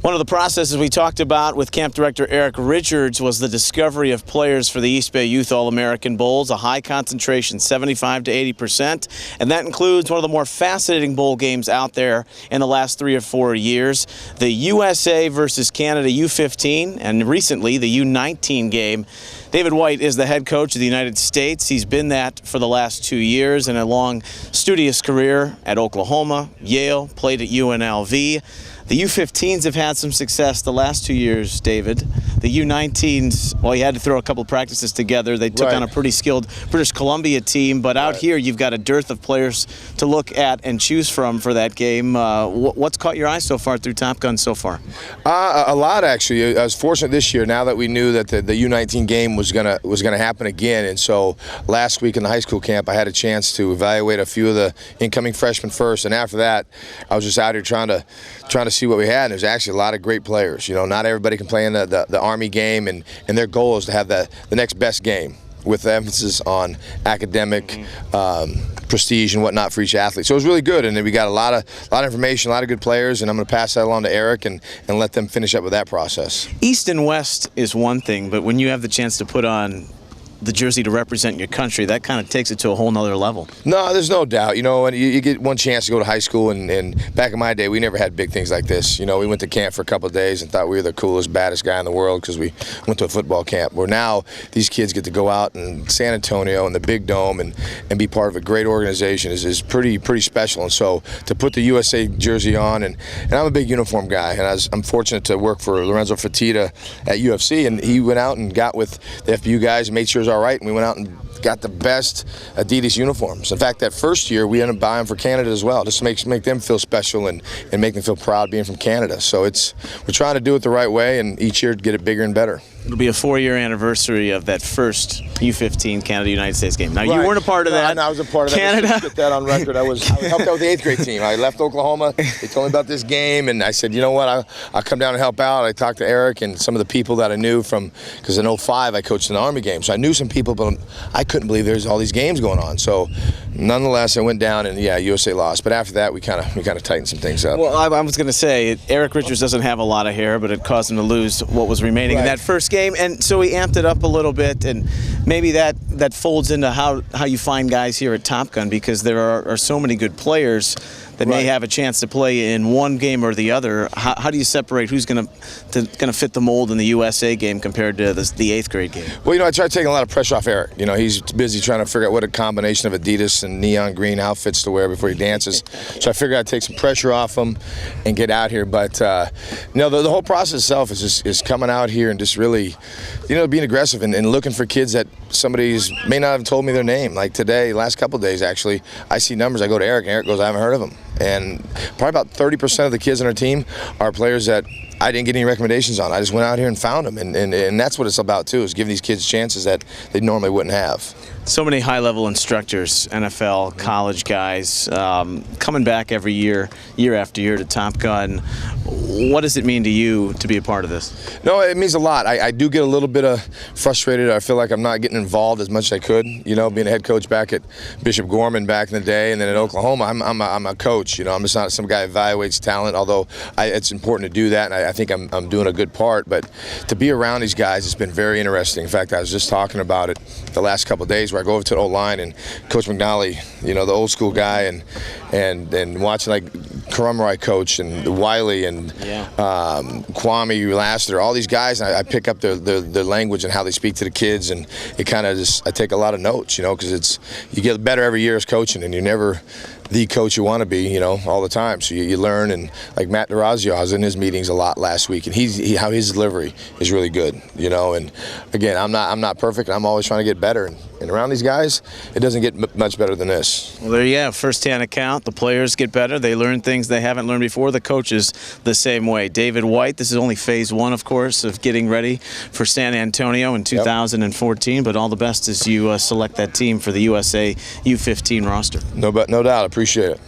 One of the processes we talked about with Camp Director Eric Richards was the discovery of players for the Eastbay Youth All-American Bowls, a high concentration, 75 to 80%, and that includes one of the more fascinating bowl games out there in the last 3 or 4 years, the USA versus Canada U15, and recently the U19 game. David White is the head coach of the United States. He's been that for the last 2 years in a long, studious career at Oklahoma, Yale, played at UNLV. The U15s have had some success the last 2 years, David. The U19s, well, you had to throw a couple practices together. They took on a pretty skilled British Columbia team, but out here you've got a dearth of players to look at and choose from for that game. What's caught your eye so far through Top Gun so far? A lot, actually. I was fortunate this year, now that we knew that the U19 game was gonna happen again, and so last week in the high school camp I had a chance to evaluate a few of the incoming freshmen first, and after that I was just out here trying to see what we had, and there's actually a lot of great players. You know, not everybody can play in the Army game, and their goal is to have the next best game with emphasis on academic prestige and whatnot for each athlete. So it was really good, and then we got a lot of information, a lot of good players, and I'm going to pass that along to Eric and let them finish up with that process. East and West is one thing, but when you have the chance to put on the jersey to represent your country, that kind of takes it to a whole nother level. No, there's no doubt. You know, when you get one chance to go to high school, and back in my day, we never had big things like this. You know, we went to camp for a couple of days and thought we were the coolest, baddest guy in the world because we went to a football camp. Where now these kids get to go out in San Antonio in the Big Dome and be part of a great organization is pretty special. And so to put the USA jersey on, and I'm a big uniform guy, and I'm fortunate to work for Lorenzo Fertitta at UFC, and he went out and got with the FBU guys and made sure it was all right, and we went out and got the best Adidas uniforms. In fact, that first year we ended up buying for Canada as well, just to make them feel special and make them feel proud being from Canada. So we're trying to do it the right way, and each year get it bigger and better. It'll be a 4-year anniversary of that first U15 Canada-United States game. Now, you weren't a part of that. No, I was a part of that. Canada. Let's get that on record. I helped out with the 8th grade team. I left Oklahoma. They told me about this game, and I said, you know what, I'll come down and help out. I talked to Eric and some of the people that I knew because in 05 I coached in the Army game. So I knew some people, but I couldn't believe there's all these games going on. So nonetheless, I went down, and yeah, USA lost. But after that, we kind of tightened some things up. Well, I was going to say, Eric Richards doesn't have a lot of hair, but it caused him to lose what was remaining in that first game, and so he amped it up a little bit, and maybe that folds into how you find guys here at Top Gun, because there are so many good players that may have a chance to play in one game or the other. How do you separate who's going to fit the mold in the USA game compared to the 8th grade game? Well, you know, I try taking a lot of pressure off Eric. You know, he's busy trying to figure out what a combination of Adidas and neon green outfits to wear before he dances. So I figured I'd take some pressure off him and get out here. But you know, the whole process itself is coming out here and just really, you know, being aggressive and looking for kids that somebody's may not have told me their name. Like today, last couple of days actually, I see numbers. I go to Eric, and Eric goes, I haven't heard of them. And probably about 30% of the kids on our team are players that I didn't get any recommendations on. I just went out here and found them, and that's what it's about too, is giving these kids chances that they normally wouldn't have. So many high-level instructors, NFL, college guys, coming back every year after year to Top Gun. What does it mean to you to be a part of this? No, it means a lot. I do get a little bit frustrated. I feel like I'm not getting involved as much as I could. You know, being a head coach back at Bishop Gorman back in the day, and then at Oklahoma, I'm a coach. You know, I'm just not some guy who evaluates talent, although it's important to do that, and I think I'm doing a good part. But to be around these guys, it's been very interesting. In fact, I was just talking about it the last couple of days, where I go over to the O-line and Coach McNally, you know, the old school guy, and watching like Karumrai coach and Wiley and Kwame Lassiter, all these guys, and I pick up their language and how they speak to the kids, and it kind of I take a lot of notes, you know, because you get better every year as coaching, and you're never the coach you want to be, you know, all the time. So you learn, and like Matt DeRazio, I was in his meetings a lot last week, and how his delivery is really good, you know. And again, I'm not perfect, and I'm always trying to get better. And around these guys, it doesn't get much better than this. Well, there you have first-hand account. The players get better. They learn things they haven't learned before. The coaches the same way. David White, this is only phase 1, of course, of getting ready for San Antonio in 2014. But all the best as you select that team for the USA U15 roster. No doubt. Appreciate it.